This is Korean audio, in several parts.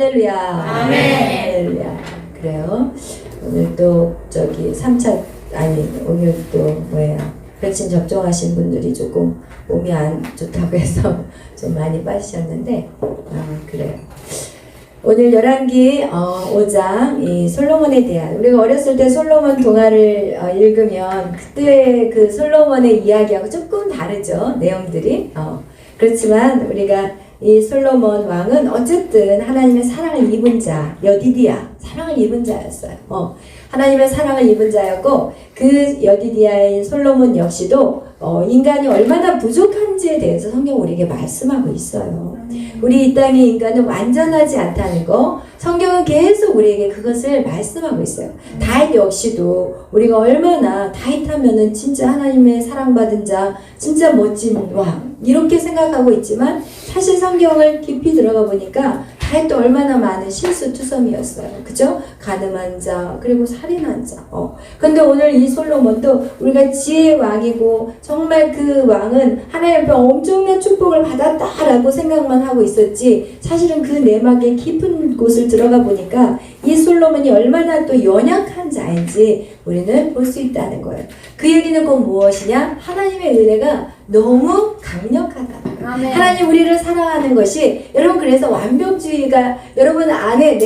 할렐루야. 아멘. 할렐루야. 그래요. 오늘 또 저기 3차 오늘 또 뭐예요? 백신 접종하신 분들이 조금 몸이 안 좋다고 해서 좀 많이 빠지셨는데 그래요. 오늘 열왕기 5장 이 솔로몬에 대한, 우리가 어렸을 때 솔로몬 동화를 읽으면 그때 그 솔로몬의 이야기하고 조금 다르죠, 내용들이. 그렇지만 우리가 이 솔로몬 왕은 어쨌든 하나님의 사랑을 입은 자, 여디디야, 사랑을 입은 자였어요. 하나님의 사랑을 입은 자였고, 그 여디디아인 솔로몬 역시도 인간이 얼마나 부족한지에 대해서 성경 우리에게 말씀하고 있어요. 우리 이 땅의 인간은 완전하지 않다는 거, 성경은 계속 우리에게 그것을 말씀하고 있어요. 다윗 역시도 우리가 얼마나 다윗 하면은 진짜 하나님의 사랑받은 자, 진짜 멋진 왕 이렇게 생각하고 있지만 사실 성경을 깊이 들어가 보니까 다윗도 얼마나 많은 실수투성이었어요. 그죠? 가늠한 자, 그리고 살인한 자. 근데 오늘 이 솔로몬도 우리가 지혜의 왕이고 정말 그 왕은 하나님 앞에 엄청난 축복을 받았다라고 생각만 하고 있었지, 사실은 그 내막의 깊은 곳을 들어가 보니까 이 솔로몬이 얼마나 또 연약한 자인지 우리는 볼 수 있다는 거예요. 그 얘기는 곧 무엇이냐? 하나님의 은혜가 너무 강력하다. 아멘. 하나님 우리를 사랑하는 것이, 여러분 그래서 완벽주의가 여러분 안에,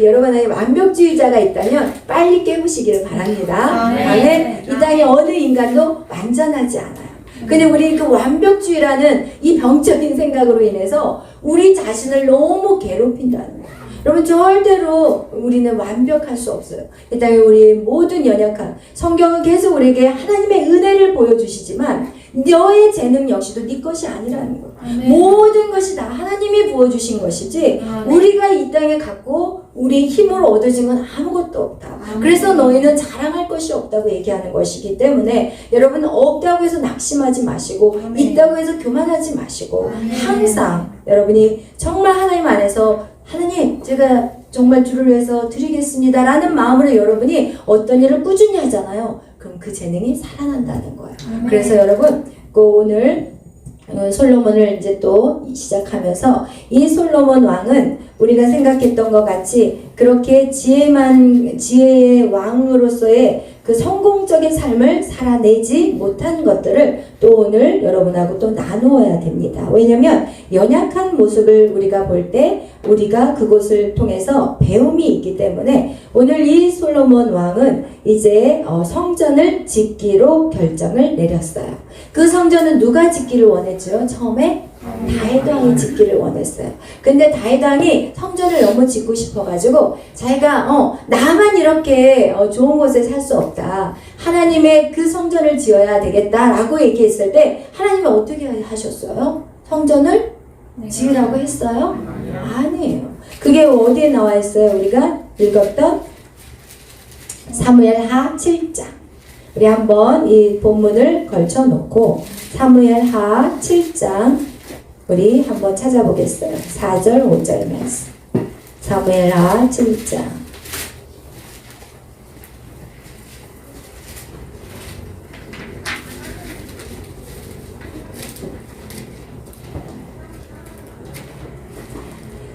여러분 안에 완벽주의자가 있다면 빨리 깨우시기를 바랍니다. 아멘. 아멘. 이 땅에 어느 인간도 완전하지 않아요. 근데 우리 그 완벽주의라는 이 병적인 생각으로 인해서 우리 자신을 너무 괴롭힌다는 거예요. 여러분 절대로 우리는 완벽할 수 없어요. 이 땅에 우리 모든 연약한, 성경은 계속 우리에게 하나님의 은혜를 보여주시지만 너의 재능 역시도 네 것이 아니라는 거예요. 아멘. 모든 것이 다 하나님이 부어주신 것이지 아멘. 우리가 이 땅에 갖고 우리 힘으로 얻어진 건 아무것도 없다. 아멘. 그래서 너희는 자랑할 것이 없다고 얘기하는 것이기 때문에 여러분 없다고 해서 낙심하지 마시고 아멘. 있다고 해서 교만하지 마시고 아멘. 항상 여러분이 정말 하나님 안에서 하나님 제가 정말 주를 위해서 드리겠습니다 라는 마음으로 여러분이 어떤 일을 꾸준히 하잖아요. 그럼 그 재능이 살아난다는 거예요. 아멘. 그래서 여러분 오늘 솔로몬을 이제 또 시작하면서 이 솔로몬 왕은 우리가 생각했던 것 같이 그렇게 지혜의 왕으로서의 그 성공적인 삶을 살아내지 못한 것들을 또 오늘 여러분하고 또 나누어야 됩니다. 왜냐하면 연약한 모습을 우리가 볼 때 우리가 그것을 통해서 배움이 있기 때문에 오늘 이 솔로몬 왕은 이제 성전을 짓기로 결정을 내렸어요. 그 성전은 누가 짓기를 원했죠? 처음에 다윗 왕이 짓기를 원했어요. 근데 다윗 왕이 성전을 너무 짓고 싶어가지고 자기가 나만 이렇게 좋은 곳에 살 수 없다, 하나님의 그 성전을 지어야 되겠다라고 얘기했을 때 하나님이 어떻게 하셨어요? 성전을 지으라고 했어요? 아니에요. 그게 어디에 나와 있어요? 우리가 읽었던 사무엘하 7장. 우리 한번 이 본문을 걸쳐 놓고 사무엘하 7장 우리 한번 찾아보겠어요. 4절 5절 말씀. 사무엘하 7장.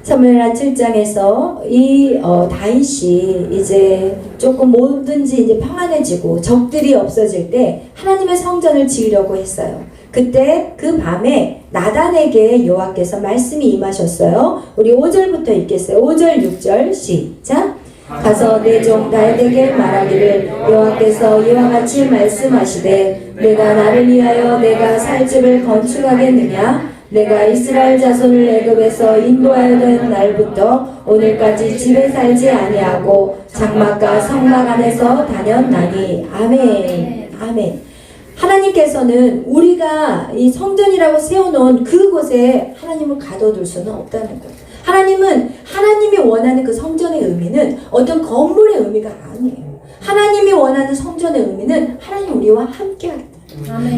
사무엘하 7장에서 이 다윗이 이제 조금 뭐든지 이제 평안해지고 적들이 없어질 때 하나님의 성전을 지으려고 했어요. 그때 그 밤에 나단에게 여호와께서 말씀이 임하셨어요. 우리 5절부터 읽겠어요. 5절 6절 시작. 가서 내 종 다윗에게 말하기를 여호와께서 이와 같이 말씀하시되 내가 나를 위하여 내가 살 집을 건축하겠느냐? 내가 이스라엘 자손을 애굽에서 인도하여던 날부터 오늘까지 집에 살지 아니하고 장막과 성막 안에서 다녔나니. 아멘. 아멘. 하나님께서는 우리가 이 성전이라고 세워놓은 그곳에 하나님을 가둬둘 수는 없다는 거예요. 하나님은 하나님이 원하는 그 성전의 의미는 어떤 건물의 의미가 아니에요. 하나님이 원하는 성전의 의미는 하나님 우리와 함께하다.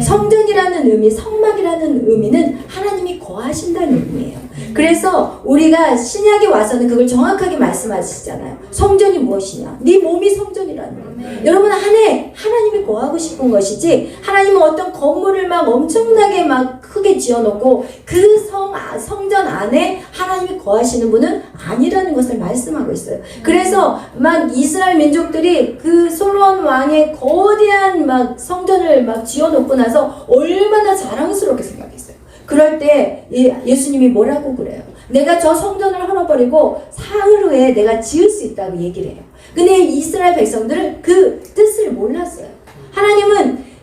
성전이라는 의미, 성막이라는 의미는 하나님이 거하신다는 의미예요. 그래서 우리가 신약에 와서는 그걸 정확하게 말씀하시잖아요. 성전이 무엇이냐? 네 몸이 성전이라는 거예요. 여러분 안에 하나님이 거하고 싶은 것이지, 하나님은 어떤 건물을 막 엄청나게 막 크게 지어놓고 그 성전 안에 하나님이 거하시는 분은 아니라는 것을 말씀하고 있어요. 그래서 막 이스라엘 민족들이 그 솔로몬 왕의 거대한 막 성전을 막 지어놓고 나서 얼마나 자랑스럽게 생각했어요. 그럴 때 예수님이 뭐라고 그래요? 내가 저 성전을 헐어버리고 사흘 후에 내가 지을 수 있다고 얘기를 해요. 근데 이스라엘 백성들은 그 뜻을 몰랐어요.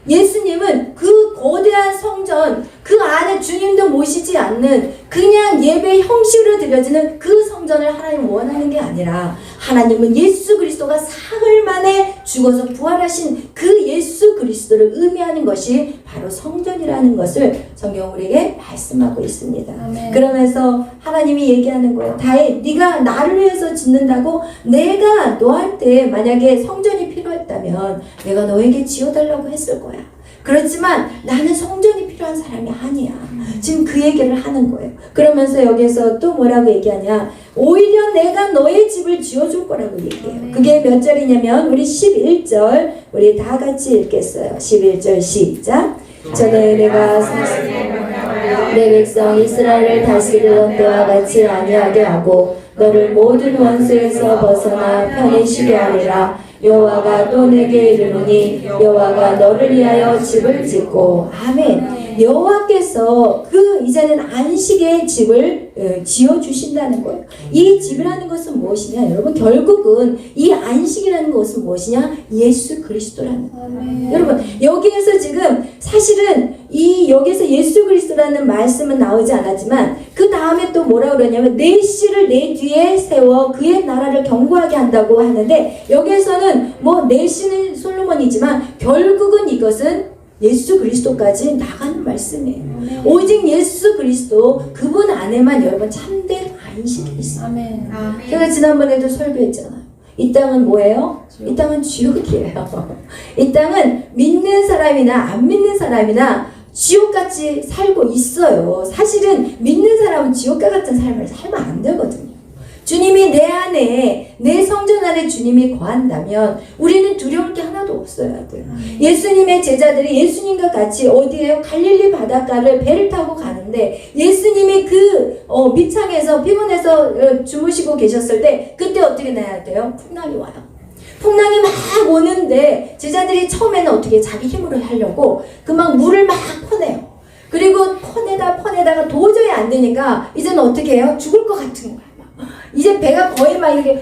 예수님은 그 거대한 성전, 그 안에 주님도 모시지 않는 그냥 예배 형식으로 드려지는 그 성전을 하나님 원하는 게 아니라, 하나님은 예수 그리스도가 사흘 만에 죽어서 부활하신 그 예수 그리스도를 의미하는 것이 바로 성전이라는 것을 성경 우리에게 말씀하고 있습니다. 아멘. 그러면서 하나님이 얘기하는 거예요. 다윗, 네가 나를 위해서 짓는다고? 내가 너한테 만약에 성전이 필요했다면 내가 너에게 지어달라고 했을 거야. 그렇지만 나는 성전이 필요한 사람이 아니야. 지금 그 얘기를 하는 거예요. 그러면서 여기서 또 뭐라고 얘기하냐? 오히려 내가 너의 집을 지어줄 거라고 얘기해요. 그게 몇 절이냐면 우리 11절 우리 다 같이 읽겠어요. 11절 시작. 전에 내가 내 백성 이스라엘을 다스리던 때와 같이 아니하게 하고 너를 모든 원수에서 벗어나 편히 쉬게 하리라. 여호와가 또 내게 이르노니 여호와가 너를 위하여 집을 짓고. 아멘. 여호와께서 이제는 안식의 집을 지어주신다는 거예요. 이 집이라는 것은 무엇이냐? 여러분, 결국은 이 안식이라는 것은 무엇이냐? 예수 그리스도라는 거예요. 여러분, 여기에서 지금 사실은 여기서 예수 그리스도라는 말씀은 나오지 않았지만 그 다음에 또 뭐라 그러냐면 내 씨를 내 뒤에 세워 그의 나라를 견고하게 한다고 하는데, 여기에서는 내 씨는 솔로몬이지만 결국은 이것은 예수 그리스도까지 나가는 말씀이에요. 오직 예수 그리스도 그분 안에만 여러분 참된 안식이 있어요. 아멘. 제가 지난번에도 설교했잖아요. 이 땅은 뭐예요? 이 땅은 지옥이에요. 이 땅은 믿는 사람이나 안 믿는 사람이나 지옥같이 살고 있어요. 사실은 믿는 사람은 지옥과 같은 삶을 살면 안 되거든요. 주님이 내 안에, 내 성전 안에 주님이 거한다면 우리는 두려울 게 하나도 없어야 돼요. 예수님의 제자들이 예수님과 같이 어디에요? 갈릴리 바닷가를 배를 타고 가는데 예수님이 밑창에서 피곤해서 주무시고 계셨을 때 그때 어떻게 나야 돼요? 풍랑이 와요. 풍랑이 막 오는데 제자들이 처음에는 어떻게 자기 힘으로 하려고 막 물을 막 퍼내요. 그리고 퍼내다가 도저히 안 되니까 이제는 어떻게 해요? 죽을 것 같은 거야. 이제 배가 거의 막 이렇게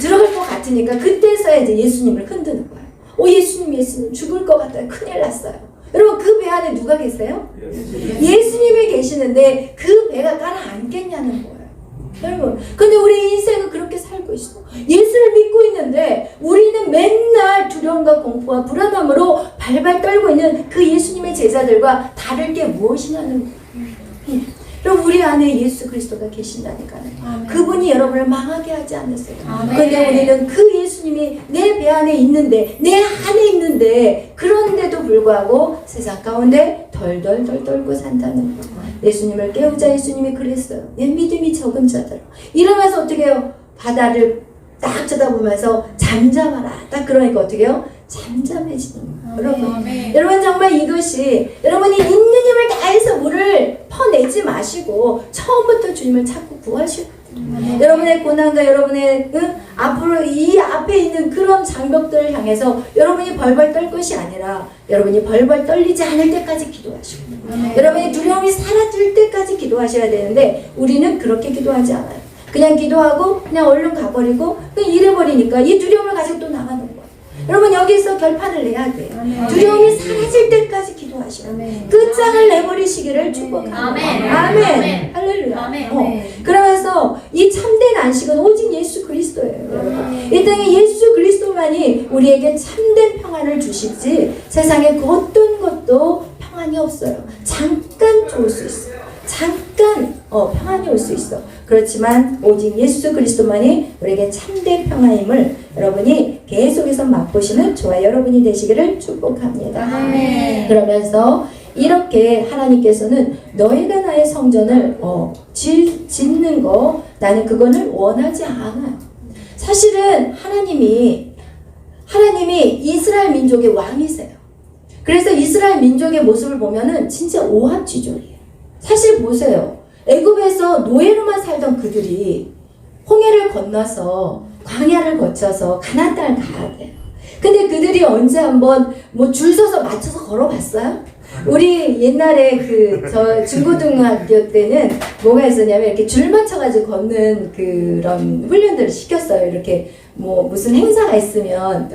들어갈 것 같으니까 그때서야 이제 예수님을 흔드는 거예요. 예수님 죽을 것 같아요. 큰일 났어요. 여러분, 그 배 안에 누가 계세요? 예수님이 계시는데 그 배가 가라앉겠냐는 거예요. 여러분, 근데 우리 인생은 그렇게 살고 있어. 예수를 믿고 있는데 우리는 맨날 두려움과 공포와 불안함으로 발발 떨고 있는 그 예수님의 제자들과 다를 게 무엇이냐는 거예요. 그럼 우리 안에 예수 그리스도가 계신다니까요. 아멘. 그분이 여러분을 망하게 하지 않으세요. 그런데 우리는 그 예수님이 내 배 안에 있는데, 내 안에 있는데, 그런데도 불구하고 세상 가운데 덜덜덜 떨고 산다는 거예요. 예수님을 깨우자. 예수님이 그랬어요. 내 믿음이 적은 자들. 이러면서 어떻게 해요? 바다를 딱 쳐다보면서 잠잠하라. 딱 그러니까 어떻게 해요? 잠잠해지는 거예요. 여러분 정말 이것이 여러분이 있는 힘을 다해서 물을 퍼내지 마시고 처음부터 주님을 찾고 구하시고 여러분의 고난과 여러분의 앞으로 이 앞에 있는 그런 장벽들을 향해서 여러분이 벌벌 떨 것이 아니라 여러분이 벌벌 떨리지 않을 때까지 기도하시고 여러분의 두려움이 사라질 때까지 기도하셔야 되는데 우리는 그렇게 기도하지 않아요. 그냥 기도하고 그냥 얼른 가버리고 그냥 이래버리니까 이 두려움을 가지고 또 나가는 거예요. 여러분 여기서 결판을 내야 돼요. 두려움이 사라질 때까지 기도하시고 끝장을 내버리시기를 축복합니다. 아멘. 할렐루야. 그러면서 이 참된 안식은 오직 예수 그리스도예요. 여러분. 이 땅에 예수 그리스도만이 우리에게 참된 평안을 주시지 세상에 그 어떤 것도 평안이 없어요. 잠깐 좋을 수 있어요. 잠깐 평안이 올 수 있어. 그렇지만 오직 예수 그리스도만이 우리에게 참된 평안임을 여러분이 계속해서 맛보시는 저와 여러분이 되시기를 축복합니다. 아멘. 그러면서 이렇게 하나님께서는 너희가 나의 성전을 짓는 거 나는 그거는 원하지 않아요. 사실은 하나님이 이스라엘 민족의 왕이세요. 그래서 이스라엘 민족의 모습을 보면은 진짜 오합지졸이에요. 사실 보세요. 애굽에서 노예로만 살던 그들이 홍해를 건너서 광야를 거쳐서 가나안 땅을 가야 돼요. 근데 그들이 언제 한번 뭐 줄 서서 맞춰서 걸어봤어요? 우리 옛날에 저 중고등학교 때는 뭐가 있었냐면 이렇게 줄 맞춰가지고 걷는 그런 훈련들을 시켰어요. 이렇게 뭐 무슨 행사가 있으면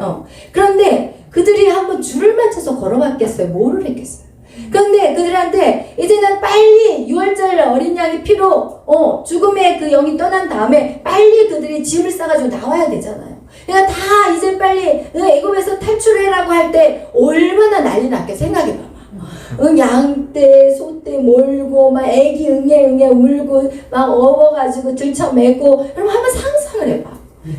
그런데 그들이 한번 줄을 맞춰서 걸어봤겠어요? 뭐를 했겠어요? 그런데 그들한테 이제는 빨리 6월절 어린 양의 피로 죽음의 그 영이 떠난 다음에 빨리 그들이 짐을 싸가지고 나와야 되잖아요. 그러니까 다 이제 빨리 애굽에서 탈출해라고 할 때 얼마나 난리 났게 생각해봐. 양떼, 소떼 몰고 막 애기 응애 울고 막 업어가지고 들쳐매고 그럼 한번 상상을 해봐.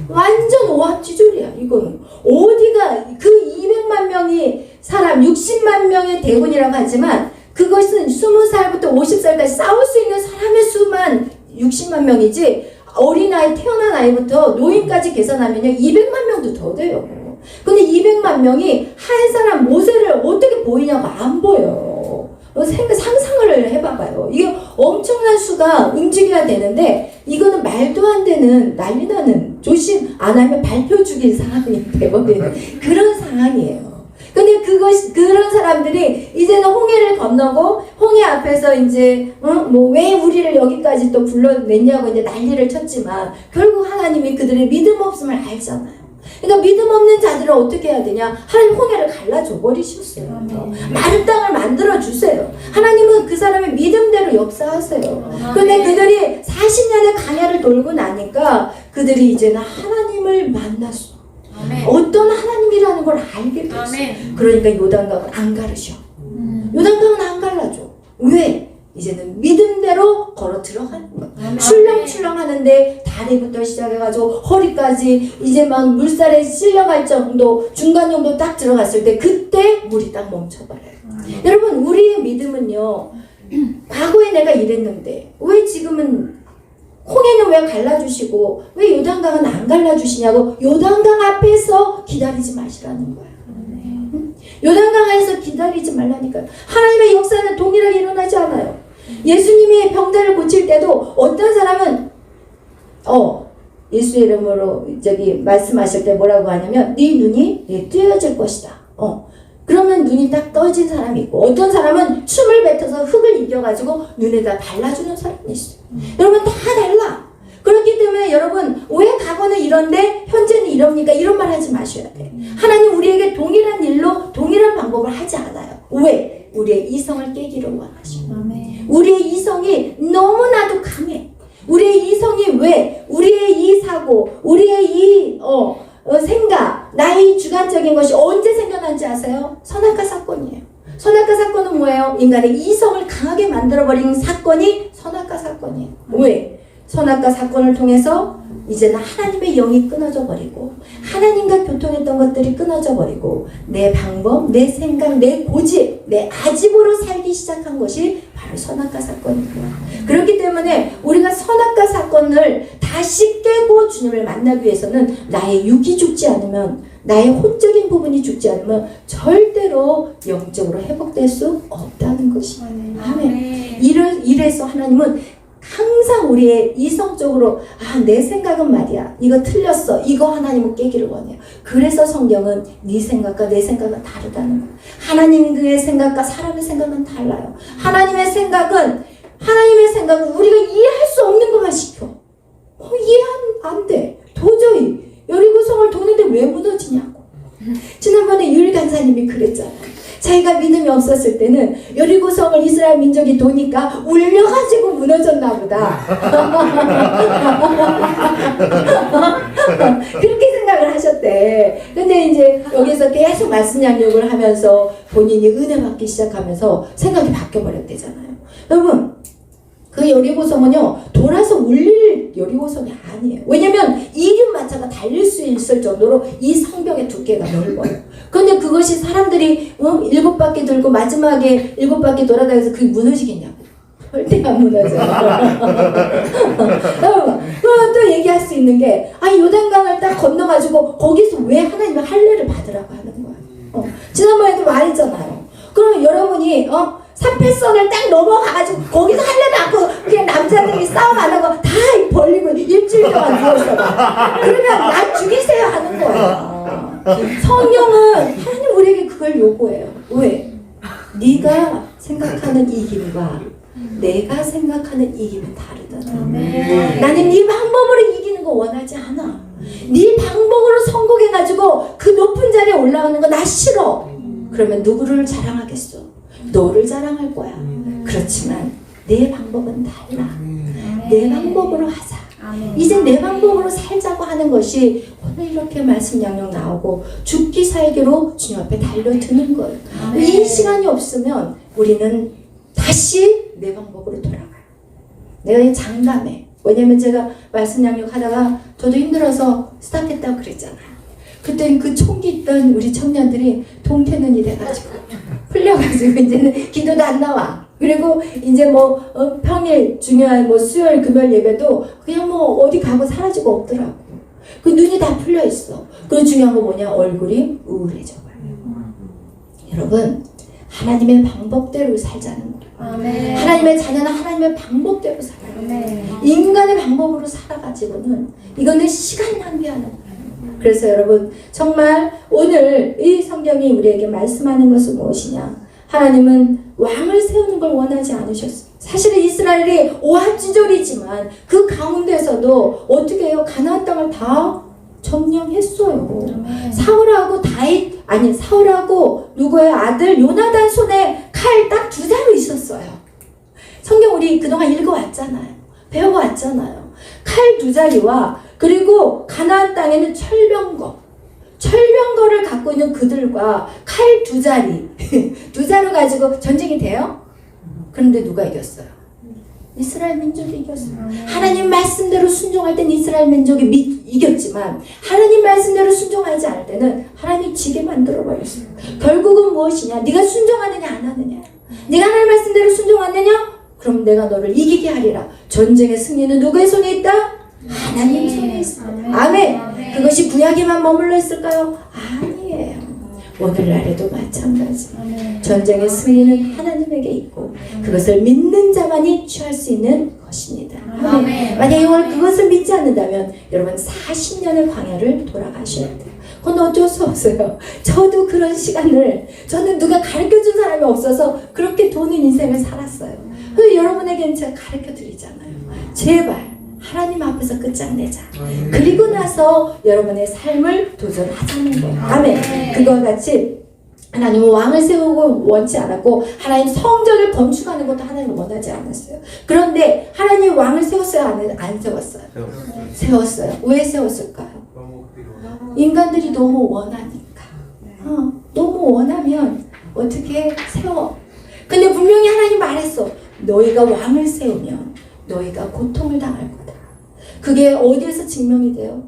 완전 오합지졸이야. 이거는 어디가 그 200만 명이 사람 60만 명의 대군이라고 하지만 그것은 20살부터 50살까지 싸울 수 있는 사람의 수만 60만 명이지 어린아이 태어난 아이부터 노인까지 계산하면요 200만 명도 더 돼요. 근데 200만 명이 한 사람 모세를 어떻게 보이냐고 안 보여. 상상을 해봐봐요. 이게 엄청난 수가 움직여야 되는데 이거는 말도 안 되는 난리 나는 조심 안 하면 발표 죽일 상황이 되버리는 그런 상황이에요. 근데 그런 사람들이 이제는 홍해를 건너고 홍해 앞에서 이제 뭐 왜 우리를 여기까지 또 불러냈냐고 이제 난리를 쳤지만 결국 하나님이 그들의 믿음 없음을 알잖아요. 그러니까 믿음 없는 자들을 어떻게 해야 되냐? 하나님 홍해를 갈라줘 버리셨어요. 마른 땅을 만들어 주세요. 하나님은 그 사람의 믿음대로 역사하세요. 그런데 그들이 40년의 광야를 돌고 나니까 그들이 이제는 하나님을 만났어. 어떤 하나님이라는 걸 알게 됐어. 그러니까 요단강을 안 가르셔. 요단강은 안 갈라줘. 왜? 이제는 믿음대로 걸어 들어가는 거야. 출렁출렁 하는데 다리부터 시작해가지고 허리까지 이제 막 물살에 실려갈 정도 중간 정도 딱 들어갔을 때 그때 물이 딱 멈춰버려요. 여러분 우리의 믿음은요 과거에 내가 이랬는데 왜 지금은 홍해는 왜 갈라주시고 왜 요단강은 안 갈라주시냐고 요단강 앞에서 기다리지 마시라는 거야. 요단강 안에서 기다리지 말라니까요. 하나님의 역사는 동일하게 일어나지 않아요. 예수님이 병자를 고칠 때도 어떤 사람은 예수의 이름으로 말씀하실 때 뭐라고 하냐면 네 눈이 뜨여질 것이다. 그러면 눈이 딱 떠진 사람이 있고 어떤 사람은 춤을 뱉어서 흙을 이겨가지고 눈에다 발라주는 사람이 있어요. 여러분 다 달라. 그렇기 때문에 여러분 왜 과거는 이런데 현재는 이럽니까? 이런 말 하지 마셔야 돼. 하나님 우리에게 동일한 일로 동일한 방법을 하지 않아요. 왜? 우리의 이성을 깨기를 원하시고 우리의 이성이 너무나도 강해. 우리의 이성이 왜? 우리의 이 사고 우리의 이 생각 나의 주관적인 것이 언제 생겨난지 아세요? 선악과 사건이에요. 선악과 사건은 뭐예요? 인간의 이성을 강하게 만들어버린 사건이 선악과 사건이에요. 왜? 선악과 사건을 통해서 이제는 하나님의 영이 끊어져 버리고 하나님과 교통했던 것들이 끊어져 버리고 내 방법, 내 생각, 내 고집, 내 아집으로 살기 시작한 것이 바로 선악과 사건이고요. 그렇기 때문에 우리가 선악과 사건을 다시 깨고 주님을 만나기 위해서는 나의 육이 죽지 않으면 나의 혼적인 부분이 죽지 않으면 절대로 영적으로 회복될 수 없다는 것이에요. 아멘. 이래서 하나님은 항상 우리의 이성적으로 내 생각은 말이야 이거 틀렸어 이거 하나님은 깨기를 원해요. 그래서 성경은 네 생각과 내 생각은 다르다는 거예요. 하나님의 생각과 사람의 생각은 달라요. 하나님의 생각은 우리가 이해할 수 없는 것만 시켜. 이해 안 돼. 도저히 여리고성을 도는데 왜 무너지냐고. 지난번에 유일 간사님이 그랬잖아요. 자기가 믿음이 없었을 때는 여리고성을 이스라엘 민족이 도니까 울려가지고 무너졌나 보다. 그렇게 생각을 하셨대. 근데 이제 여기서 계속 말씀 양육을 하면서 본인이 은혜 받기 시작하면서 생각이 바뀌어버렸대잖아요. 여러분 그 여리고성은요 돌아서 울릴 여리고성이 아니에요. 왜냐면 이륜마차가 달릴 수 있을 정도로 이 성벽의 두께가 넓어요. 그런데 그것이 사람들이 7바퀴 들고 마지막에 7바퀴 돌아다녀서 그게 무너지겠냐고. 절대 안 무너져요. 그럼 또 얘기할 수 있는 게 요단강을 딱 건너가지고 거기서 왜 하나님의 할례를 받으라고 하는 거야. 지난번에도 말했잖아요. 그러면 여러분이 삼패선을 딱 넘어가가지고 거기서 할례 받고 그냥 남자들이 싸움 안 하고 다 벌리고 일주일 동안 누워있어 봐. 그러면 나 죽이세요 하는 거예요. 성령은 하나님 우리에게 그걸 요구해요. 왜? 네가 생각하는 이김과 내가 생각하는 이김은 다르잖아. 나는 네 방법으로 이기는 거 원하지 않아. 네 방법으로 성공해가지고 그 높은 자리에 올라가는 거 나 싫어. 그러면 누구를 자랑하겠어? 너를 자랑할 거야. 그렇지만 내 방법은 달라. 내 방법으로 하자. 이제 내 방법으로 살자고 하는 것이 오늘 이렇게 말씀 양양 나오고 죽기 살기로 주님 앞에 달려드는 거예요. 이 시간이 없으면 우리는 다시 내 방법으로 돌아가요. 내가 장담해. 왜냐면 제가 말씀 양육하다가 저도 힘들어서 스탑했다고 그랬잖아요. 그때는 그 총기 있던 우리 청년들이 동태눈이 돼가지고 풀려가지고 이제는 기도도 안 나와. 그리고 이제 평일 중요한 수요일 금요일 예배도 그냥 어디 가고 사라지고 없더라고. 그 눈이 다 풀려 있어. 그리고 중요한 거 뭐냐? 얼굴이 우울해져 버려. 여러분 하나님의 방법대로 살자는 거예요. 아멘. 하나님의 자녀는 하나님의 방법대로 살아요. 아멘. 인간의 방법으로 살아가지고는 이거는 시간 낭비하는 거예요. 그래서 여러분 정말 오늘 이 성경이 우리에게 말씀하는 것은 무엇이냐? 하나님은 왕을 세우는 걸 원하지 않으셨어요. 사실은 이스라엘이 오합지졸이지만 그 가운데서도 어떻게 해요? 가나안 땅을 다 점령했어요. 사울하고 누구의 아들 요나단 손에 칼 딱 2자루 있었어요. 성경 우리 그동안 읽어왔잖아요. 배워왔잖아요. 칼 2자루와 그리고 가나안 땅에는 철병거를 갖고 있는 그들과 칼 2자리 2자루 가지고 전쟁이 돼요? 그런데 누가 이겼어요? 이스라엘 민족이 이겼어요. 하나님 말씀대로 순종할 때는 이스라엘 민족이 이겼지만 하나님 말씀대로 순종하지 않을 때는 하나님이 지게 만들어버렸어요. 결국은 무엇이냐? 네가 순종하느냐 안 하느냐. 네가 하나님 말씀대로 순종하느냐? 그럼 내가 너를 이기게 하리라. 전쟁의 승리는 누구의 손에 있다? 하나님 손에 있습니다. 아멘. 그것이 구약에만 머물러 있을까요? 아니에요. 오늘날에도 마찬가지. 전쟁의 승리는 하나님에게 있고 그것을 믿는 자만이 취할 수 있는 것입니다. 만약에 오늘 그것을 믿지 않는다면 여러분 40년의 광야를 돌아가셔야 돼요. 그건 어쩔 수 없어요. 저도 그런 시간을 저는 누가 가르쳐준 사람이 없어서 그렇게 도는 인생을 살았어요. 그래서 여러분에게는 제가 가르쳐드리잖아요. 제발 하나님 앞에서 끝장내자. 그리고 나서 여러분의 삶을 도전하자는 거예요. 아멘. 그거와 같이 하나님은 왕을 세우고 원치 않았고 하나님 성전을 건축하는 것도 하나님은 원하지 않았어요. 그런데 하나님 왕을 세웠어요? 안 세웠어요? 세웠어요. 왜 세웠을까요? 인간들이 너무 원하니까. 너무 원하면 어떻게 세워? 근데 분명히 하나님 말했어. 너희가 왕을 세우면 너희가 고통을 당할 거다. 그게 어디에서 증명이 돼요?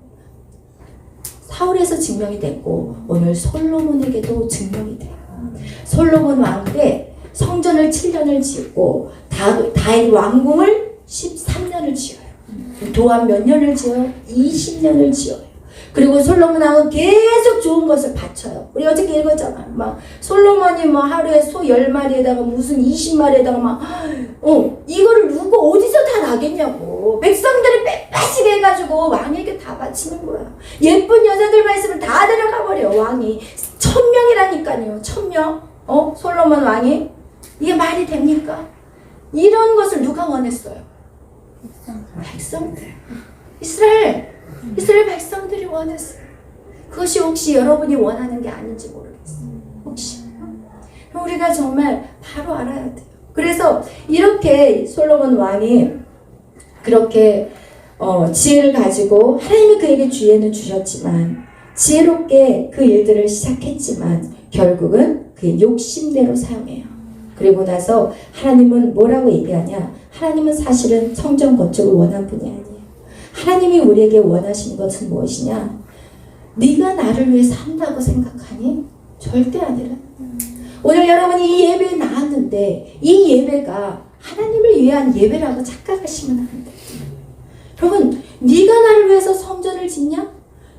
사울에서 증명이 됐고 오늘 솔로몬에게도 증명이 돼요. 솔로몬 왕 때 성전을 7년을 짓고 다윗 왕궁을 13년을 지어요. 도안 몇 년을 지어요? 20년을 지어요. 그리고 솔로몬 왕은 계속 좋은 것을 바쳐요. 우리 어저께 읽었잖아요. 막 솔로몬이 하루에 소 10마리에다가 무슨 20마리에다가 이거를 누가 어디서 다 나겠냐고. 백성들이 빼빠지게 해가지고 왕에게 다 바치는 거야. 예쁜 여자들만 있으면 다 데려가 버려. 왕이 1000명이라니까요. 1000명. 솔로몬 왕이 이게 말이 됩니까? 이런 것을 누가 원했어요? 백성들. 이스라엘 백성들이 원했어요. 그것이 혹시 여러분이 원하는 게 아닌지 모르겠어요. 혹시. 우리가 정말 바로 알아야 돼요. 그래서 이렇게 솔로몬 왕이 그렇게 지혜를 가지고 하나님이 그에게 지혜는 주셨지만 지혜롭게 그 일들을 시작했지만 결국은 그의 욕심대로 사용해요. 그리고 나서 하나님은 뭐라고 얘기하냐? 하나님은 사실은 성전 건축을 원한 분이 아니에요. 하나님이 우리에게 원하시는 것은 무엇이냐? 네가 나를 위해 산다고 생각하니? 절대 아니라. 오늘 여러분이 이 예배에 나왔는데 이 예배가 하나님을 위한 예배라고 착각하시면 안 돼요. 여러분, 네가 나를 위해서 성전을 짓냐?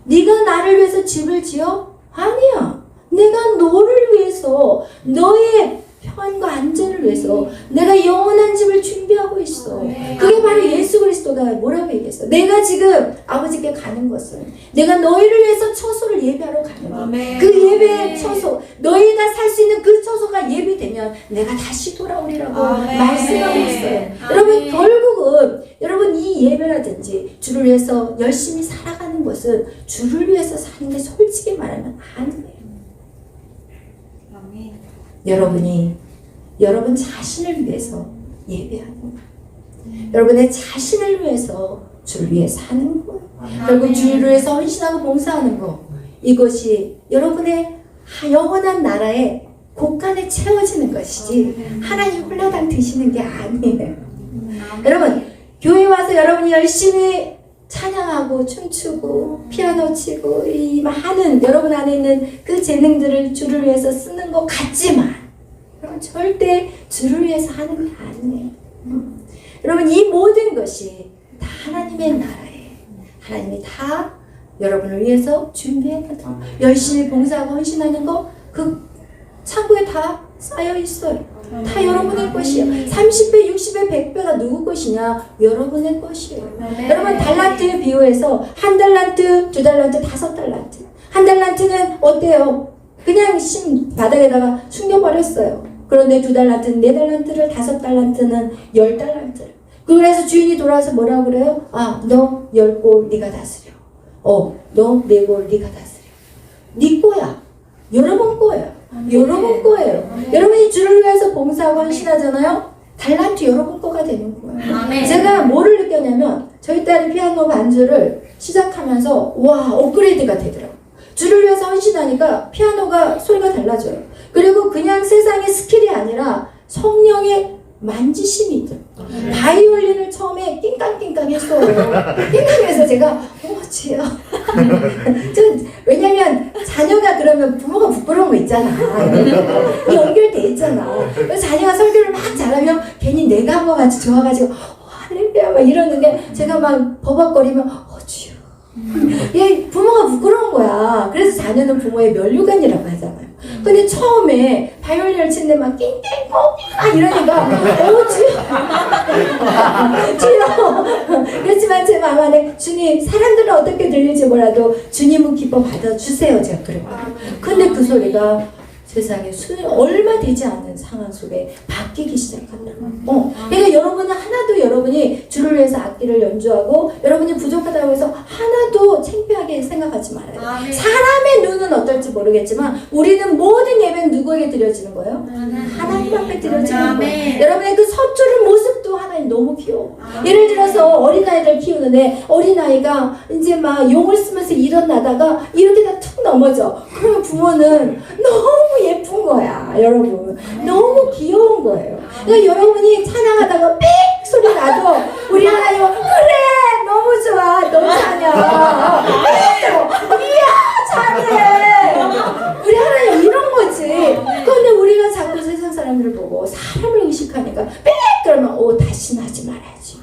네가 나를 위해서 집을 지어? 아니야. 내가 너를 위해서, 너의 평안과 안전을 위해서 내가 영원한 집을 준비하고 있어. 그게 바로 예수 그리스도가 뭐라고 얘기했어? 내가 지금 아버지께 가는 것은 내가 너희를 위해서 처소를 예배하러 가는 거야. 그 예배의 처소, 너희가 살 수 있는 그 처소가 예배되면 내가 다시 돌아오리라고 말씀하고 있어요. 여러분, 결국은 여러분 이 예배라든지 주를 위해서 열심히 살아가는 것은 주를 위해서 사는 게 솔직히 말하면 아니에요. 여러분이 여러분 자신을 위해서 예배하는 거예요. 여러분의 자신을 위해서 주를 위해 사는 거예요. 결국 주를 위해서 헌신하고 봉사하는 거, 이것이 여러분의 영원한 나라의 곳간에 채워지는 것이지 하나님 홀라당 드시는 게 아니에요. 여러분, 교회 와서 여러분이 열심히 찬양하고 춤추고 피아노 치고 이 많은 여러분 안에 있는 그 재능들을 주를 위해서 쓰는 것 같지만 여러분 절대 주를 위해서 하는 게 아니에요. 여러분, 이 모든 것이 다 하나님의 나라예요. 하나님이 다 여러분을 위해서 준비했거든. 열심히 봉사하고 헌신하는 거 그 창고에 다 쌓여 있어요. 다 여러분의 것이에요. 30배, 60배, 100배가 누구 것이냐? 여러분의 것이에요. 여러분, 달란트에 비유해서 한 달란트, 두 달란트, 5달란트. 한 달란트는 어때요? 그냥 바닥에다가 숨겨버렸어요. 그런데 2달란트는 4달란트를, 5달란트는 10달란트를. 그래서 주인이 돌아와서 뭐라고 그래요? 아, 너 10골 네가 다스려. 너 4골 네가 다스려. 네 거야. 여러분 거예요. 여러분 거예요. 여러분이 주를 위해서 봉사하고 헌신하잖아요. 달란트 여러분 거가 되는 거예요. 제가 뭐를 느꼈냐면 저희 딸이 피아노 반주를 시작하면서 와, 업그레이드가 되더라고요. 주를 위해서 헌신하니까 피아노가 소리가 달라져요. 그리고 그냥 세상의 스킬이 아니라 성령의 만지심이 있더라고요. 바이올린을 처음에 낑깡낑깡 했어요. 낑깡해서 제가 주여 왜냐면 자녀가 그러면 부모가 부끄러운 거 있잖아. 연결돼 있잖아. 그래서 자녀가 설교를 막 잘하면 괜히 내가 한 거 같이 좋아가지고 할렐루야 막 이러는데 제가 막 버벅거리면 주여. 얘 부모가 부끄러운 거야. 그래서 자녀는 부모의 면류관이라고 하잖아요. 근데 처음에 바이올린을 치는데 막 낑낑 막 이러니까 주여 주여. 그렇지만 제 마음 안에 주님, 사람들은 어떻게 들릴지 몰라도 주님은 기뻐 받아주세요. 제가 그랬거든요. 근데 그 소리가 세상에 얼마 되지 않는 상황 속에 바뀌기 시작한다고. 그러니까 여러분은 하나도 여러분이 주를 위해서 악기를 연주하고 여러분이 부족하다고 해서 하나도 창피하게 생각하지 말아요. 사람의 눈은 어떨지 모르겠지만 우리는 모든 예배는 누구에게 드려지는 거예요? 하나님 앞에 드려지는 거예요. 여러분의 그 서투른 모습도 하나님 너무 귀여워. 예를 들어서 어린아이를 키우는데 어린아이가 이제 막 용을 쓰면서 일어나다가 이렇게 다 툭 넘어져. 그러면 부모는 너무 예쁜 거야, 여러분. 너무 귀여운 거예요. 그러니까 여러분이 찬양하다가 삑 소리 나도 우리 하나님은 그래, 너무 좋아, 너무 찬양. 이야, 잘해. 우리 하나님 이런 거지. 그런데 우리가 자꾸 세상 사람들을 보고 사람을 의식하니까 삑 그러면 다시는 하지 말아야지.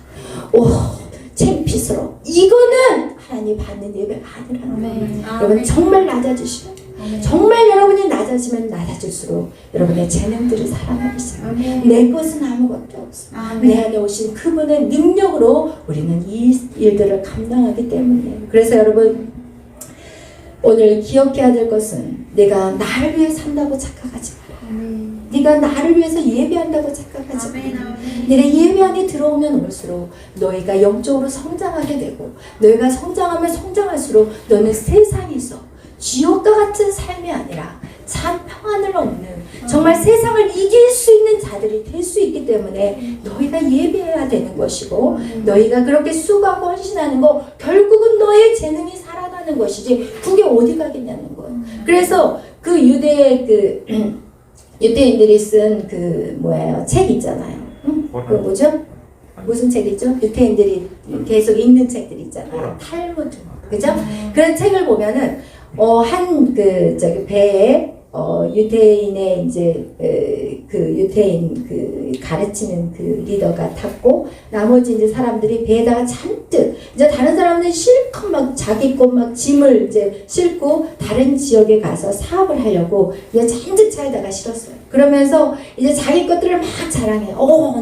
창피스러워. 이거는 하나님 받는 예배가 아니라는 거예요. 여러분 정말 낮아지시면 정말 여러분이 낮아지면 낮아질수록 여러분의 재능들을 사랑하기 시작해요. 내 것은 아무것도 없어. 내 안에 오신 그분의 능력으로 우리는 이 일들을 감당하기 때문이에요. 그래서 여러분 오늘 기억해야 될 것은 내가 나를 위해 산다고 착각하지 마라. 네가 나를 위해서 예배한다고 착각하지 마라. 네가 예배 안에 들어오면 올수록 너희가 영적으로 성장하게 되고 너희가 성장하면 성장할수록 너는 세상에서 지옥과 같은 삶이 아니라 참 평안을 얻는 정말 세상을 이길 수 있는 자들이 될 수 있기 때문에 너희가 예배해야 되는 것이고 너희가 그렇게 수고하고 헌신하는 거 결국은 너의 재능이 살아나는 것이지 그게 어디 가겠냐는 거예요. 그래서 그 유대의 유대인들이 쓴 그 뭐예요? 책 있잖아요. 응? 그 뭐죠? 무슨 책이죠? 유대인들이 계속 읽는 책들 있잖아요. 탈무드. 그죠? 그런 책을 보면은 한 그 저기 배에 유대인의 이제 그 유대인 그 가르치는 그 리더가 탔고 나머지 이제 사람들이 배에다가 잔뜩 이제 다른 사람들이 실컷 막 자기 것 막 짐을 이제 싣고 다른 지역에 가서 사업을 하려고 이제 잔뜩 차에다가 실었어요. 그러면서 이제 자기 것들을 막 자랑해.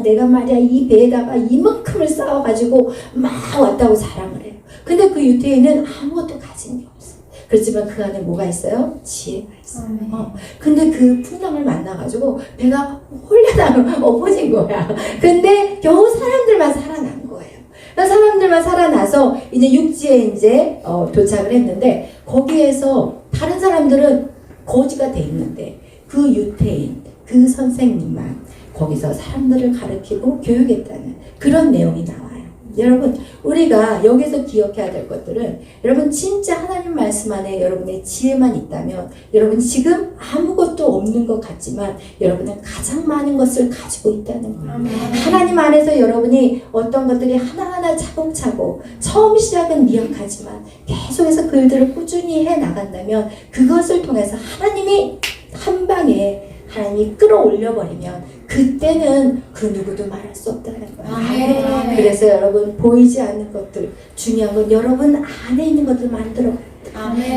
내가 말이야 이 배에다가 이만큼을 쌓아가지고 막 왔다고 자랑을 해요. 근데 그 유대인은 아무것도 가진 게 없어요. 그렇지만 그 안에 뭐가 있어요? 지혜가 있어요. 근데 그 풍랑을 만나가지고 배가 홀려다가 엎어진 거야. 근데 겨우 사람들만 살아난 거예요. 사람들만 살아나서 이제 육지에 이제 도착을 했는데 거기에서 다른 사람들은 거지가 돼 있는데 그 유태인, 그 선생님만 거기서 사람들을 가르치고 교육했다는 그런 내용이 나와요. 여러분 우리가 여기서 기억해야 될 것들은 여러분 진짜 하나님 말씀 안에 여러분의 지혜만 있다면 여러분 지금 아무것도 없는 것 같지만 여러분은 가장 많은 것을 가지고 있다는 거예요. 하나님 안에서 여러분이 어떤 것들이 하나하나 차곡차곡 처음 시작은 미약하지만 계속해서 그 일들을 꾸준히 해 나간다면 그것을 통해서 하나님이 한 방에 하나님이 끌어올려 버리면 그때는 그 누구도 말할 수 없다는 거예요. 그래서 여러분 보이지 않는 것들 중요한 건 여러분 안에 있는 것들 만들어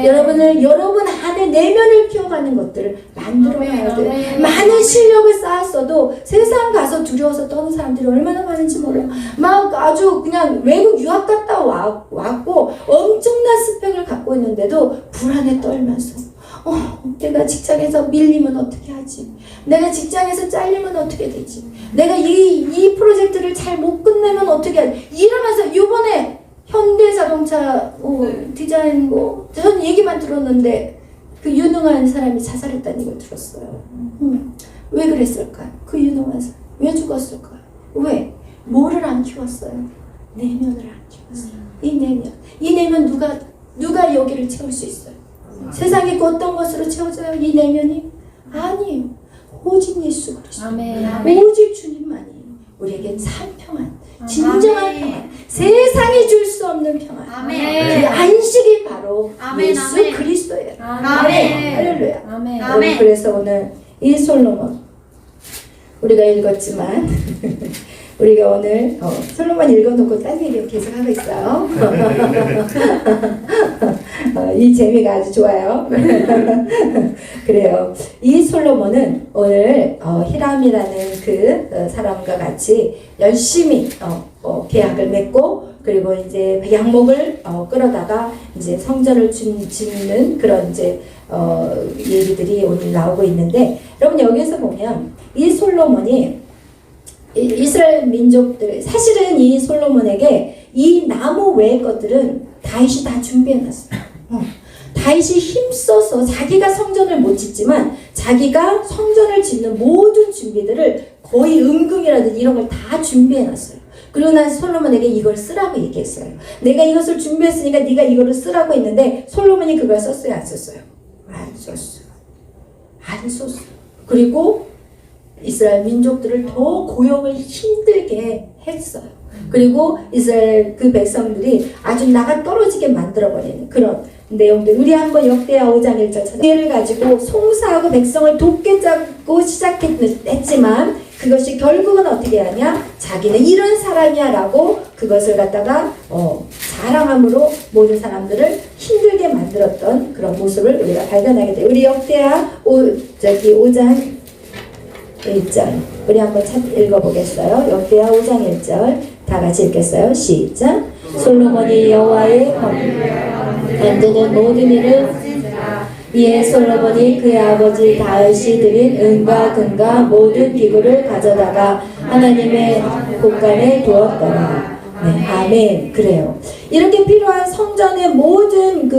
여러분을 여러분 안에 내면을 키워가는 것들을 만들어가야 돼요. 많은 실력을 쌓았어도 세상 가서 두려워서 떠는 사람들이 얼마나 많은지 몰라요. 막 아주 그냥 외국 유학 갔다 왔고 엄청난 스펙을 갖고 있는데도 불안에 떨면서 내가 직장에서 밀리면 어떻게 하지? 내가 직장에서 잘리면 어떻게 되지? 내가 이 프로젝트를 잘 못 끝내면 어떻게 하지? 이러면서 이번에 현대자동차 디자인 전 얘기만 들었는데 그 유능한 사람이 자살했다는 걸 들었어요. 왜 그랬을까요? 그 유능한 사람 왜 죽었을까요? 왜? 뭐를 안 키웠어요? 내면을 안 키웠어요. 이 내면 누가 여기를 채울 수 있어요? 세상에 그 어떤 것으로 채워져요? 이 내면이? 아니에요. 오직 예수 그리스도. 오직 주님만이 우리에게 참 평안, 진정한 평안, 세상이 줄 수 없는 평안. 그 안식이 바로 예수 그리스도예요. 할렐루야. 여러분 그래서 오늘 이 솔로몬 우리가 읽었지만 우리가 오늘 솔로몬 읽어놓고 딴 얘기 계속 하고 있어요. 이 재미가 아주 좋아요. 그래요. 이 솔로몬은 오늘 히람이라는 그 사람과 같이 열심히 계약을 맺고 그리고 이제 양목을 끌어다가 이제 성전을 짓는 그런 이제 얘기들이 오늘 나오고 있는데 여러분 여기서 보면 이 솔로몬이 이스라엘 민족들 사실은 이 솔로몬에게 이 나무 외의 것들은 다윗이 다 준비해놨어요. 다윗이 힘써서 자기가 성전을 못 짓지만 자기가 성전을 짓는 모든 준비들을 거의 은금이라든지 이런 걸 다 준비해놨어요. 그리고 난 솔로몬에게 이걸 쓰라고 얘기했어요. 내가 이것을 준비했으니까 네가 이거를 쓰라고 했는데 솔로몬이 그걸 썼어요? 안 썼어요? 안 썼어요. 안 썼어요. 그리고 이스라엘 민족들을 더 고용을 힘들게 했어요. 그리고 이스라엘 그 백성들이 아주 나가 떨어지게 만들어버리는 그런 내용들. 우리 한번 역대하 5장 1절 찾아. 기회를 가지고 송사하고 백성을 돕게 짜고 시작했지만 그것이 결국은 어떻게 하냐? 자기는 이런 사람이야 라고 그것을 갖다가 자랑함으로 모든 사람들을 힘들게 만들었던 그런 모습을 우리가 발견하게 돼요. 우리 역대하 5장 1절 우리 한번 읽어보겠어요. 역대하 5장 1절 다 같이 읽겠어요. 시작. 솔로몬이 여호와의 만드는 모든 일을 이에 솔로몬이 그의 아버지 다윗이 드린 은과 금과 모든 기구를 가져다가 하나님의 곳간에 두었더라. 네, 아멘. 그래요. 이렇게 필요한 성전의 모든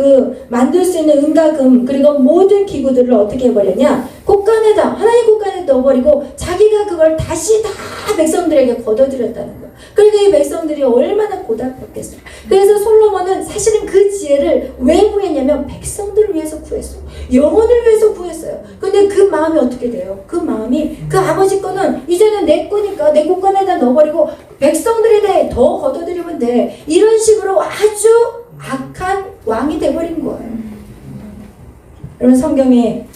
만들 수 있는 은과금 그리고 모든 기구들을 어떻게 해버렸냐? 곳간에다 하나님 곳간에 넣어버리고 자기가 그걸 다시 다 백성들에게 걷어들였다는 거예요. 그러니까 이 백성들이 얼마나 고달팠겠어요. 그래서 솔로몬은 사실은 그 지혜를 왜 구했냐면 백성들을 위해서 구했어. 영혼을 위해서 구했어요. 근데 그 마음이 어떻게 돼요? 그 마음이 그 아버지 거는 이제는 내 거니까 내 곳간에다 넣어버리고 백성들에 대해 더 걷어들이면 돼. 이런 식으로 아주 악한 왕이 돼버린 거예요. 여러분 성경에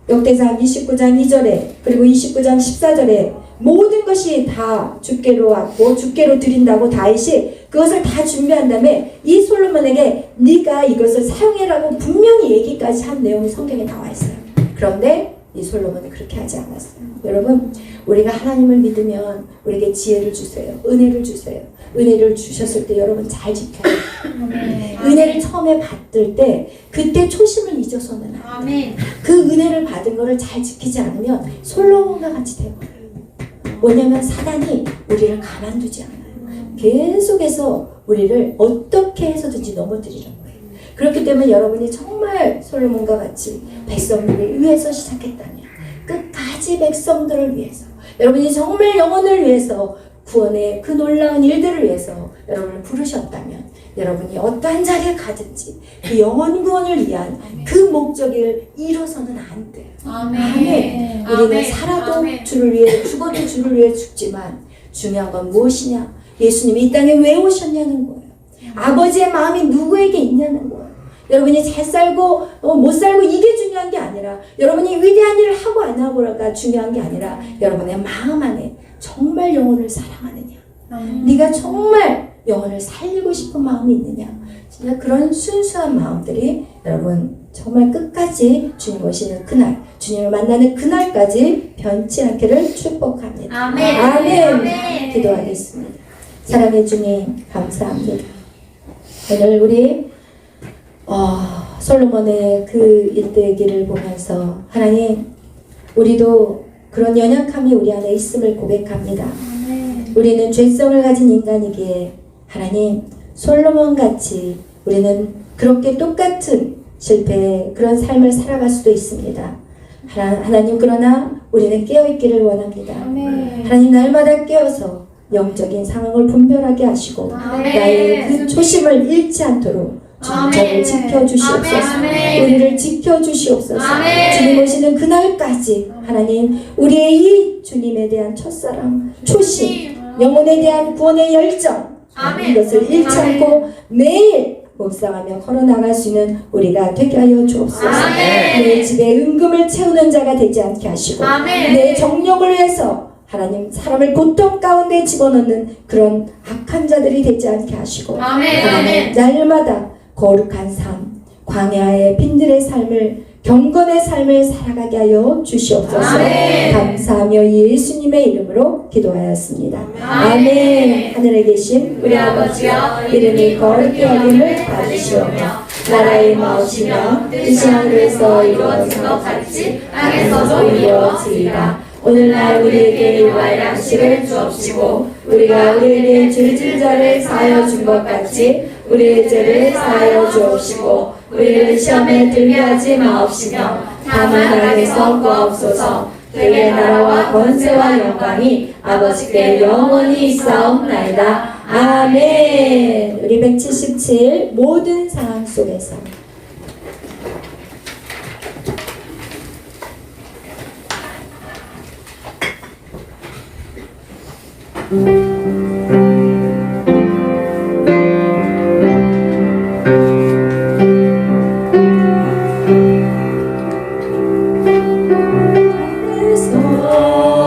역대상 29장 2절에 그리고 29장 14절에 모든 것이 다 주께로 왔고 주께로 드린다고 다윗이 그것을 다 준비한 다음에 이 솔로몬에게 네가 이것을 사용해라고 분명히 얘기까지 한 내용이 성경에 나와 있어요. 그런데 이 솔로몬은 그렇게 하지 않았어요. 여러분 우리가 하나님을 믿으면 우리에게 지혜를 주세요. 은혜를 주세요. 은혜를 주셨을 때 여러분 잘 지켜요. 은혜를 처음에 받을 때 그때 초심을 잊어서는 안 돼요. 그 은혜를 받은 거를 잘 지키지 않으면 솔로몬과 같이 되어버려요. 왜냐하면 사단이 우리를 가만두지 않아요. 계속해서 우리를 어떻게 해서든지 넘어뜨리려고 해요. 그렇기 때문에 여러분이 정말 솔로몬과 같이 백성들을 위해서 시작했다면 끝까지 백성들을 위해서 여러분이 정말 영혼을 위해서 구원의 그 놀라운 일들을 위해서 여러분을 부르셨다면 여러분이 어떠한 자리에 가든지 그 영혼 구원을 위한 그 목적을 이뤄서는 안 돼요. 아멘. 우리는 살아도 주를 위해 죽어도 주를 위해 죽지만 중요한 건 무엇이냐? 예수님이 이 땅에 왜 오셨냐는 거예요. 아버지의 마음이 누구에게 있냐는 거예요. 여러분이 잘 살고 못 살고 이게 중요한 게 아니라 여러분이 위대한 일을 하고 안 하고가 중요한 게 아니라 여러분의 마음 안에 정말 영혼을 사랑하느냐, 네가 정말 영혼을 살리고 싶은 마음이 있느냐, 진짜 그런 순수한 마음들이 여러분 정말 끝까지 주님 오시는 그날, 주님을 만나는 그날까지 변치 않기를 축복합니다. 아멘. 아멘. 기도하겠습니다. 사랑의 주님 감사합니다. 오늘 우리 솔로몬의 그 일대기를 보면서 하나님 우리도 그런 연약함이 우리 안에 있음을 고백합니다. 우리는 죄성을 가진 인간이기에 하나님 솔로몬같이 우리는 그렇게 똑같은 실패의 그런 삶을 살아갈 수도 있습니다. 하나님 그러나 우리는 깨어있기를 원합니다. 하나님 날마다 깨어서 영적인 상황을 분별하게 하시고 나의 그 초심을 잃지 않도록 저를 지켜주시옵소서. 우리를 지켜주시옵소서. 주님 오시는 그날까지 하나님 우리의 이 주님에 대한 첫사랑, 초심, 영혼에 대한 구원의 열정 이것을 잃지 않고 매일 묵상하며 걸어나갈 수 있는 우리가 되게 하여 주옵소서. 내 집에 은금을 채우는 자가 되지 않게 하시고 내 정욕을 위해서 하나님 사람을 고통 가운데 집어넣는 그런 악한 자들이 되지 않게 하시고 하나님 날마다 거룩한 삶, 광야의 빈들의 삶을 경건의 삶을 살아가게 하여 주시옵소서. 감사하며 예수님의 이름으로 기도하였습니다. 아멘. 하늘에 계신 우리 아버지여 이름이 거룩히 여김을 받으시오며 나라의 마옵시며 뜻이 하늘에서 이루어진 것 같이 땅에서도 이루어지리라. 오늘날 우리에게 일용할 양식을 주옵시고 우리가 우리에게 죄 진 자를 사하여 준 것 같이 우리의 죄를 사하여 주옵시고 우리를 시험에 들게 하지 마옵시며 다만 악에서 구하옵소서. 그의 나라와 권세와 영광이 아버지께 영원히 있사옵나이다. 아멘. 우리 177 모든 상황 속에서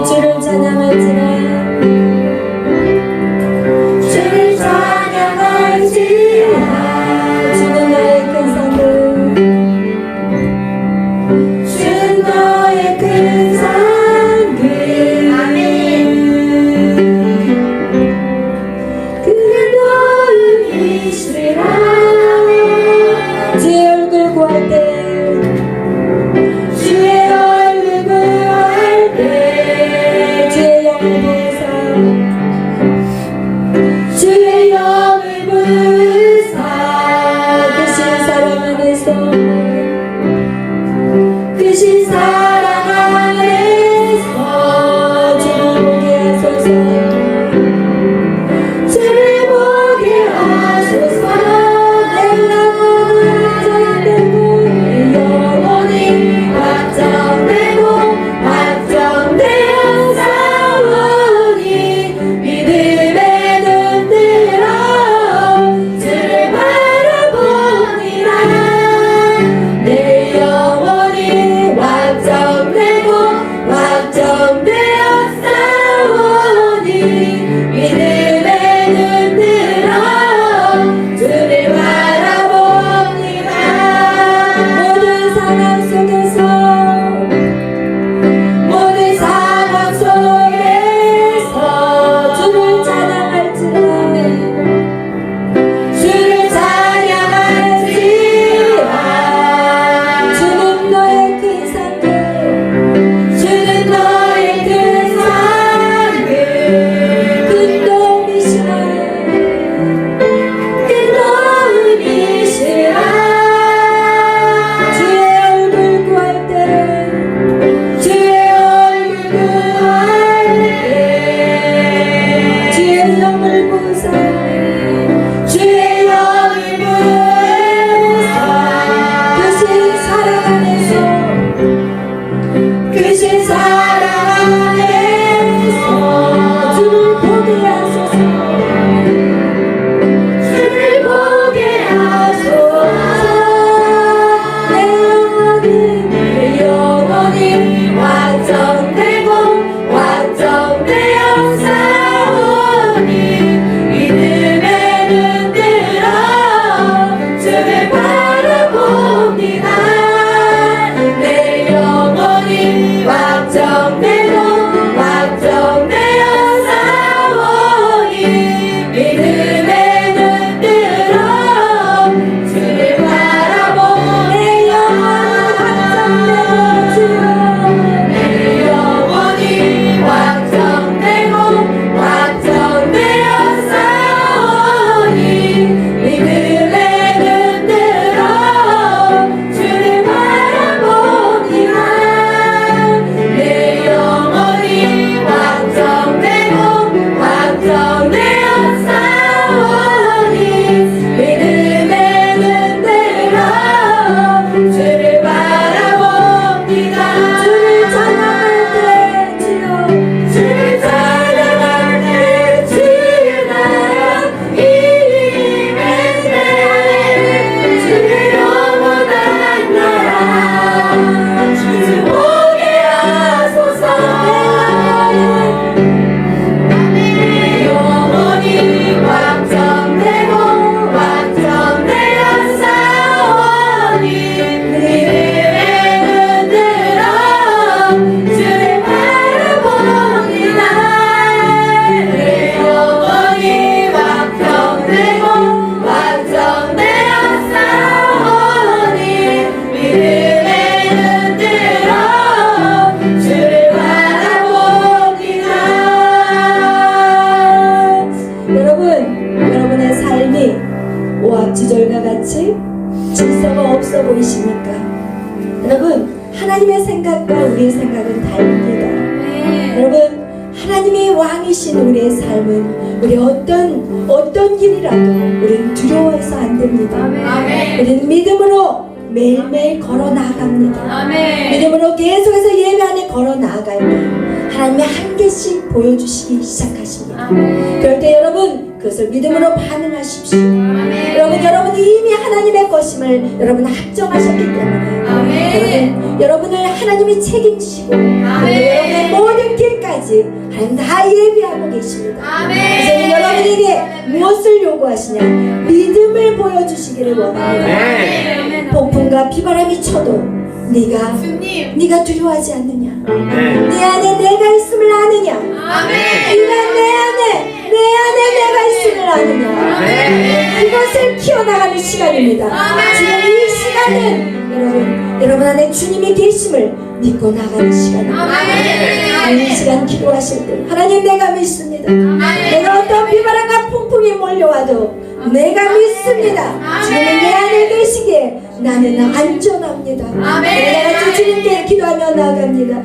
주를 찬양할지라 주를 찬양할지라 주는 나의 큰 상급 주는 너의 큰 상급 아멘 오합지졸과 같이 질서가 없어 보이십니까? 여러분, 하나님의 생각과 우리의 생각은 다릅니다. 여러분, 하나님의 왕이신 우리의 삶은 우리 어떤 길이라도 우리는 두려워해서 안 됩니다. 우리는 믿음으로 매일매일 걸어 나아갑니다. 믿음으로 계속해서 예배 안에 걸어 나아갈 때 하나님의 한 개씩 보여주시기 시작하십니다. 그럴 때 여러분, 그것을 믿음으로 반응하십시오. 여러분이 이미 하나님의 것임을 여러분은 확정하셨기 때문에 여러분을 하나님이 책임지시고 여러분의 모든 길까지 하나님 다 예비하고 계십니다. 그래서 여러분에게 무엇을 요구하시냐? 믿음을 보여주시기를 원합니다. 폭풍과 비바람이 쳐도 네가 두려워하지 않느냐? 네 안에 내가 있음을 아느냐? 네가 내 안에 내가 있음을 아느냐? 이것을 키워나가는 시간입니다. 지금 이 시간은 여러분 안에 주님이 계심을 믿고 나가는 시간입니다. 이 시간 기도하실 때 하나님, 내가 믿습니다. 내가 어떤 비바람과 풍풍이 몰려와도 내가 믿습니다. 주님이 내 안에 계시기에 나는 안전합니다. 내가 같이 주님께 기도하며 나아갑니다.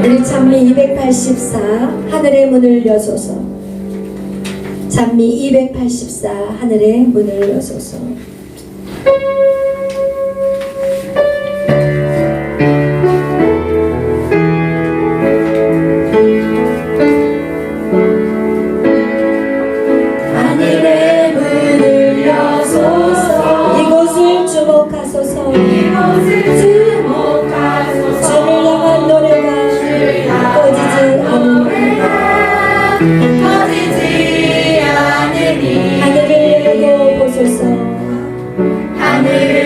우리 찬미 284 하늘의 문을 여소서. 찬미 284 하늘의 문을 여소서. 하늘의 문을 여소서. 이곳을 주목하소서. 주를 향한 노래가 꺼지지 않으니 하늘을 열고 보소서. 하늘을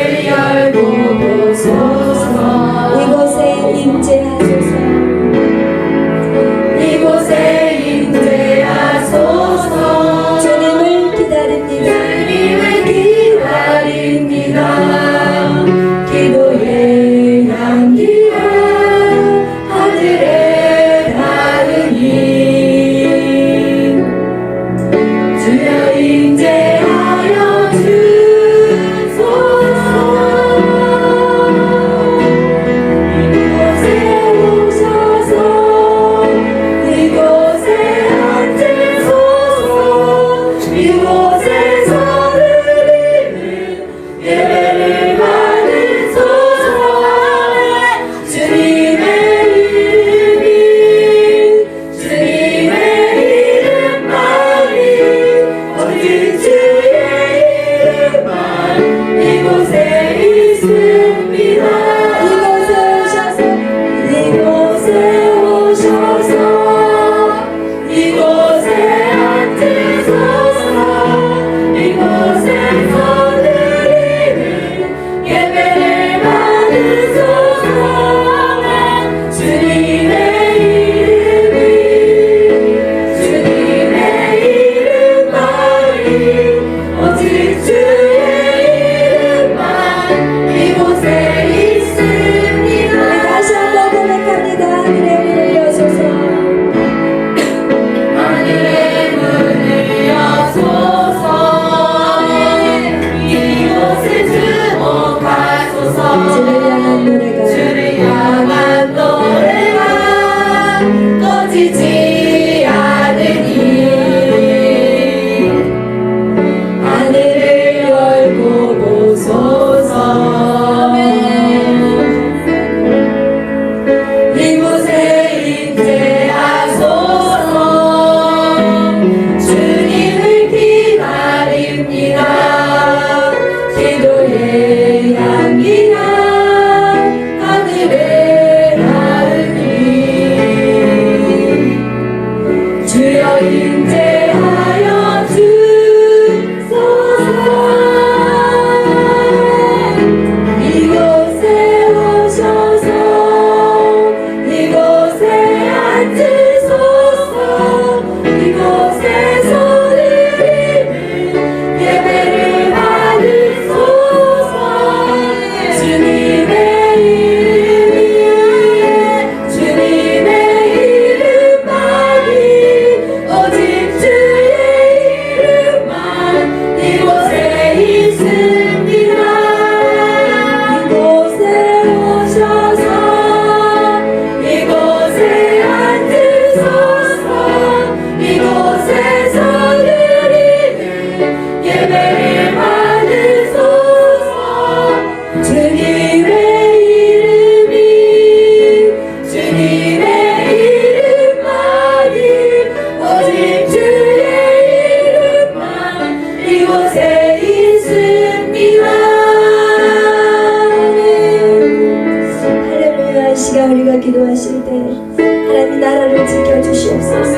우리가 기도하실 때 하나님 나라를 지켜주시옵소서.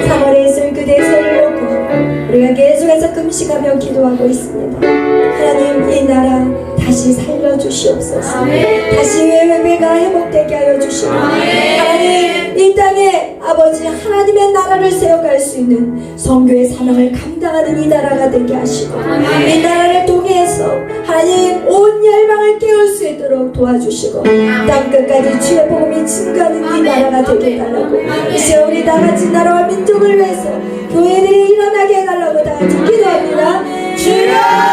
3월에 있을 그 대선을 놓고 우리가 계속해서 금식하며 기도하고 있습니다. 하나님 이 나라 다시 살려주시옵소서. 다시 예배가 회복되게 하여 주시고 하나님 이 땅에 아버지 하나님의 나라를 세워갈 수 있는 선교의 사명을 감당하는 이 나라가 되게 하시고 이 나라를 통해서 하나님 온 열방을 깨울 수 있도록 도와주시고 땅 끝까지 주의 복음이 증가하는 이 나라가 되게 해달라고 이제 우리 다같이 나라와 민족을 위해서 교회들이 일어나게 해달라고 다같이 기도합니다. 주여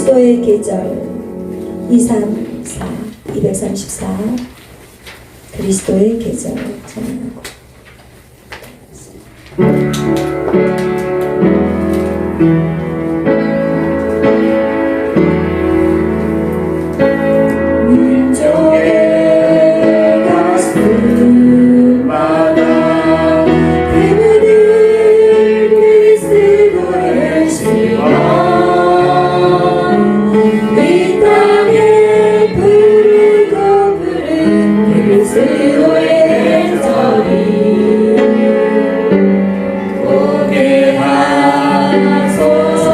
그리스도의 계절 234 234 그리스도의 계절 찬양하고 민족의 가슴마다 대문을 그리스도의 시간 이 땅에 부르고 부른 그리스도의 절이 오게 하소서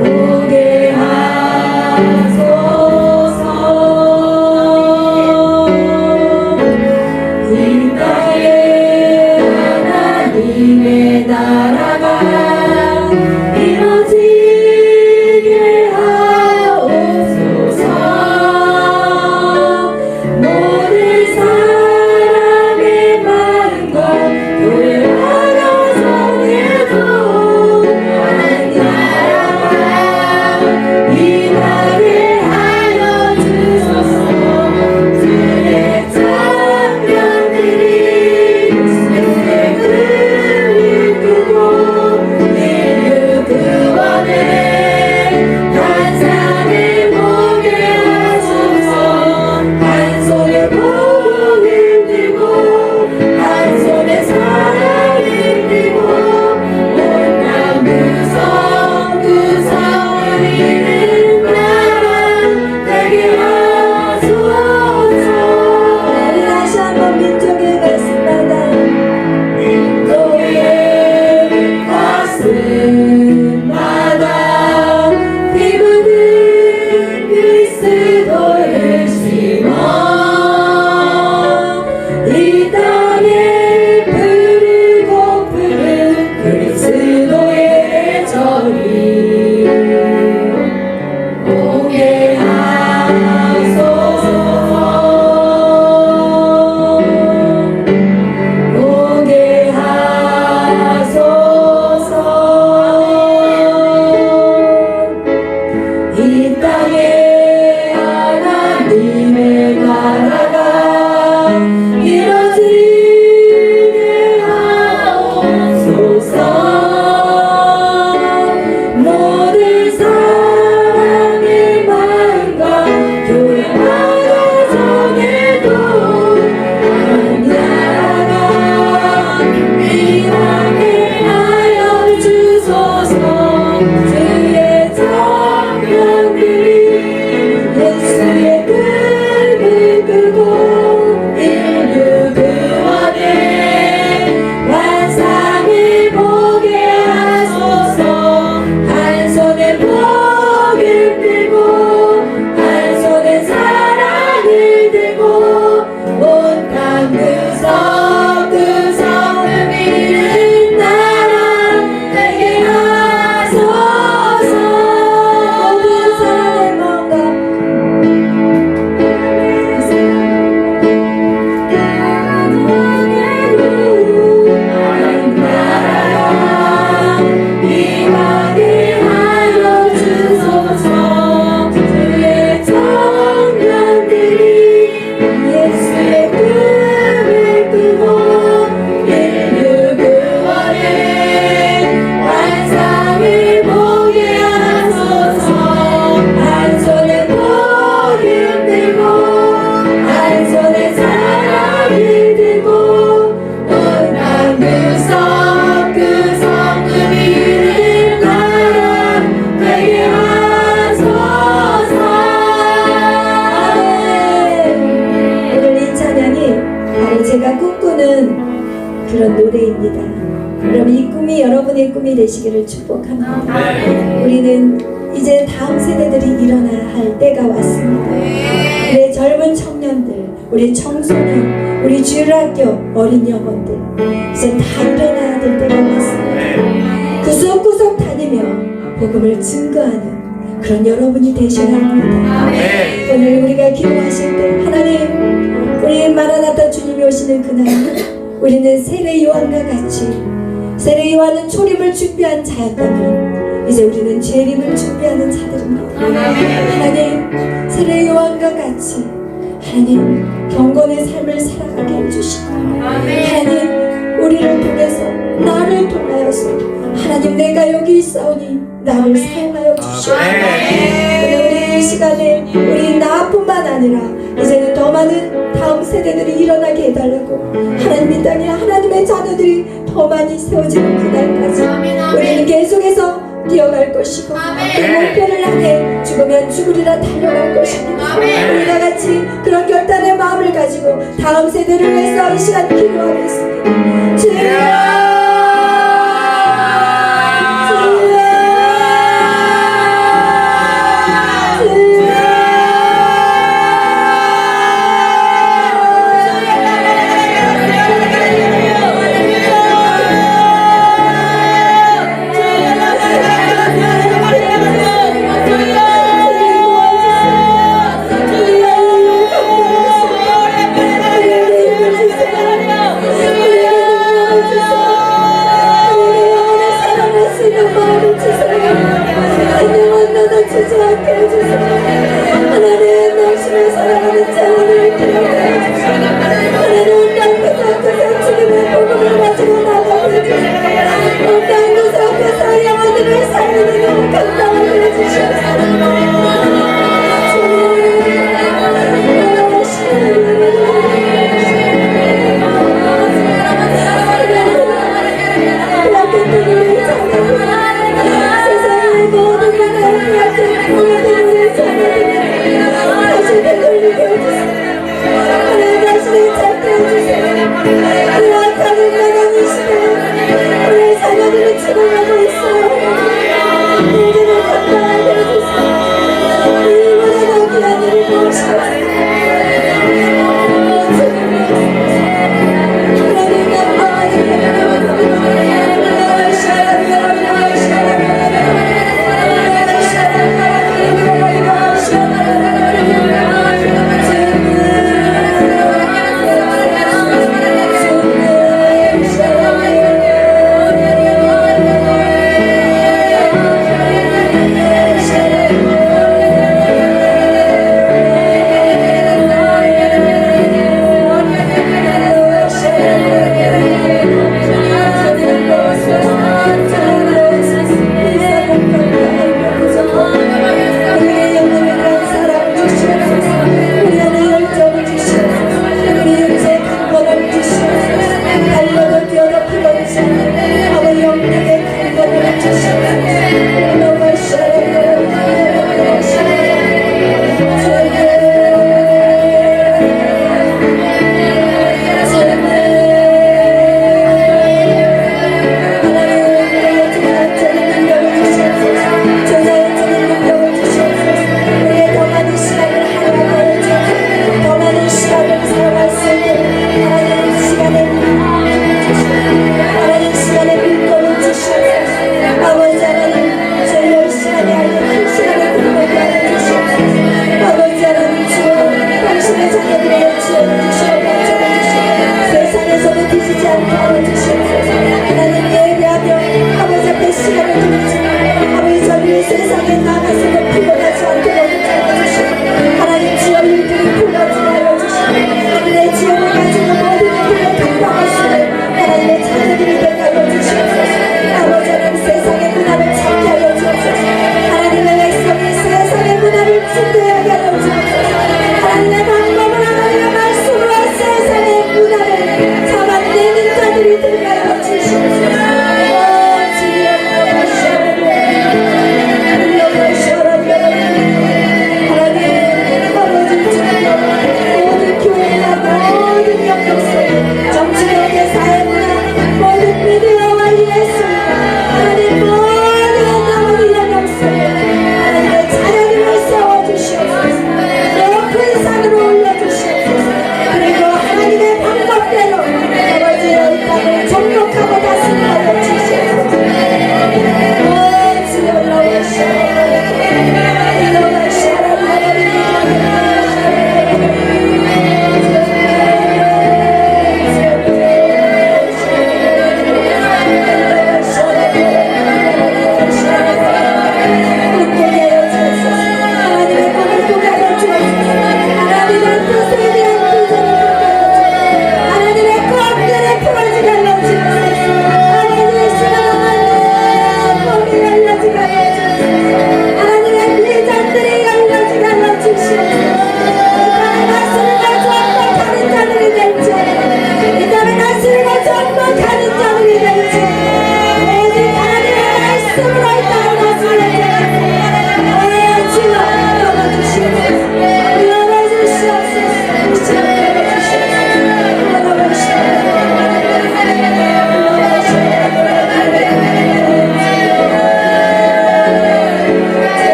오게 하소서 이 땅에 하나님의 나라가 이루어지게 하옵소서 모든 사람의 마음과 교회와 가정에도 하나님 나라가 임하게 하여 주소서 주의 장면들이 주의 글을 끄고 인류 구원의 환상을 보게 하소서 한 손에 복을 들고 한 손에 사랑을 들고 온갖 구성구성 우리는 나라 되게 하소서 다시 한번 민족의 가슴마다 민족의 가슴마다 피부는 그리스도의 심어 이 땅에 부르고 부른 그리스도의 절이 오게 하소서 오게 하소서 이 땅에 하나님의 나라가 이루어지게 하옵소서 모든 사람의 마음과 교회와 가정에도 하나님 나라가 임하게 하여 주소서 주의 장면들이 예수의 꿈을 끄고 인류 구원의 환상을 보게 하소서 한 손에 복을 들고 한 손에 사랑을 들고 온땅 구석구석 누비는 나라 되게 하소서 모든 사람의 마음과 하나님 나라가 임하게 하여 주소서 주의 장면들이 예수의 꿈을 끄고 인류 구원의 환상을 보게 하소서 한 손에 복을 들고 한 손에 사랑을 들고 온땅 구석구석 누비는 나라 되게 하소서 오늘 이 찬양이 바로 제가 꿈꾸는 그런 노래입니다. 그럼 이 꿈이 여러분의 꿈이 되시기를 축복합니다. 우리는 이제 다음 세대들이 일어나야 할 때가 왔습니다. 우리 젊은 청년들, 우리 청소년, 우리 주일학교 어린 영혼들 이제 다 일어나야 될 때가 왔습니다. 구석구석 다니며 복음을 증거하는 그런 여러분이 되셔야 합니다. 오늘 우리가 기도하실 때 하나님 우리 마라나타 주님이 오시는 그날 우리는 세례 요한과 같이 세례요한은 초림을 준비한 자였다면 이제 우리는 재림을 준비하는 자들입니다. 하나님, 세례요한과 같이 하나님 경건의 삶을 살아가게 해주시고 하나님 우리를 통해서 나를 통하여서 하나님 내가 여기 있사오니 나를 사용하여 주시옵소서. 우리 이 시간에 우리 나뿐만 아니라 이제는 더 많은 다음 세대들이 일어나게 해달라고 하나님 이 땅에 하나님의 자녀들이 더 많이 세워지는 그날까지 우리는 계속해서 뛰어갈 것이고 그 목표를 향해 죽으면 죽으리라 달려갈 것입니다. 우리가 같이 그런 결단의 마음을 가지고 다음 세대를 위해서 이 시간 기도하겠습니다. 주여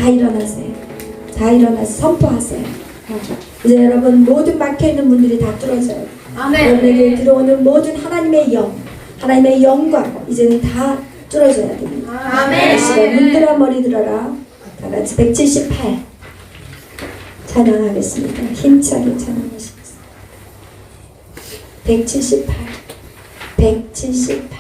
다 일어나세요. 다 일어나서 선포하세요. 이제 여러분 모든 막혀있는 문들이 다 뚫어져요. 여러분에게 들어오는 모든 하나님의 하나님의 영광 이제는 다 뚫어져야 됩니다. 아멘. 문들아 머리 들어라. 다 같이 178 찬양하겠습니다. 힘차게 찬양하시겠습니다. 178 178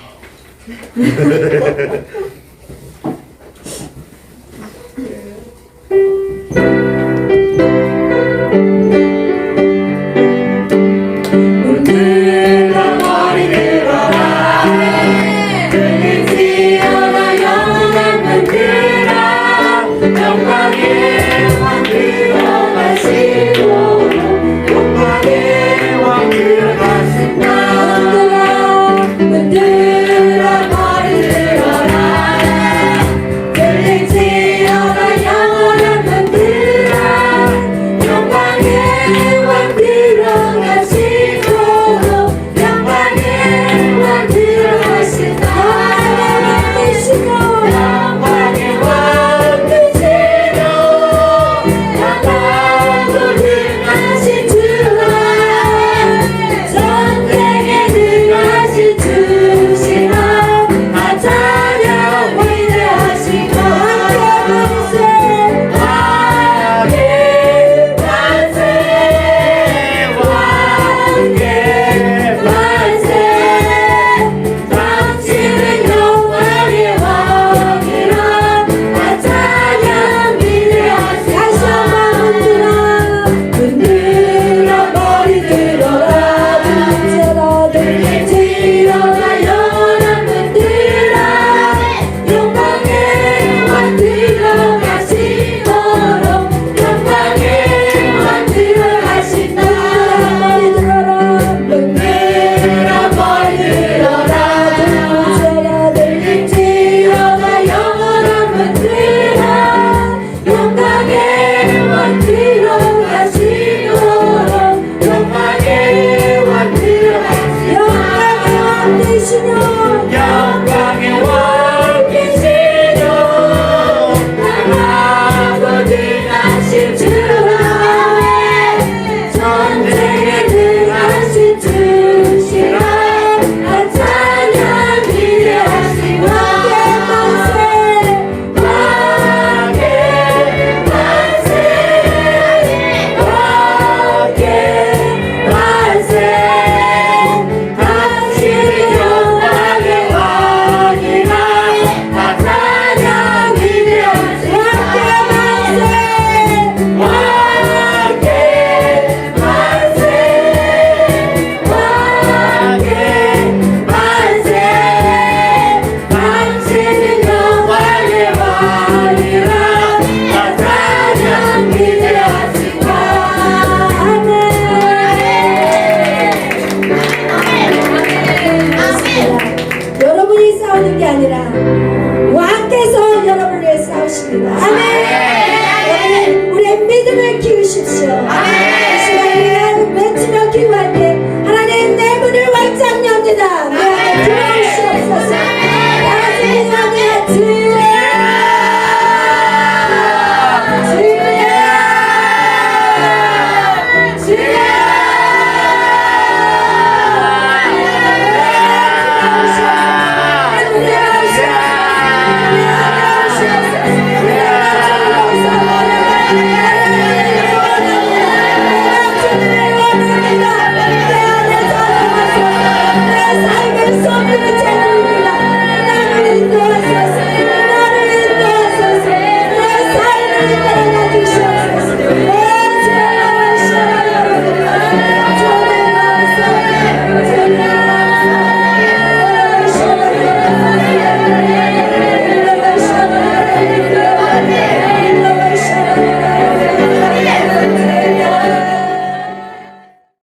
아멘. 우리의 믿음을 키우십시오.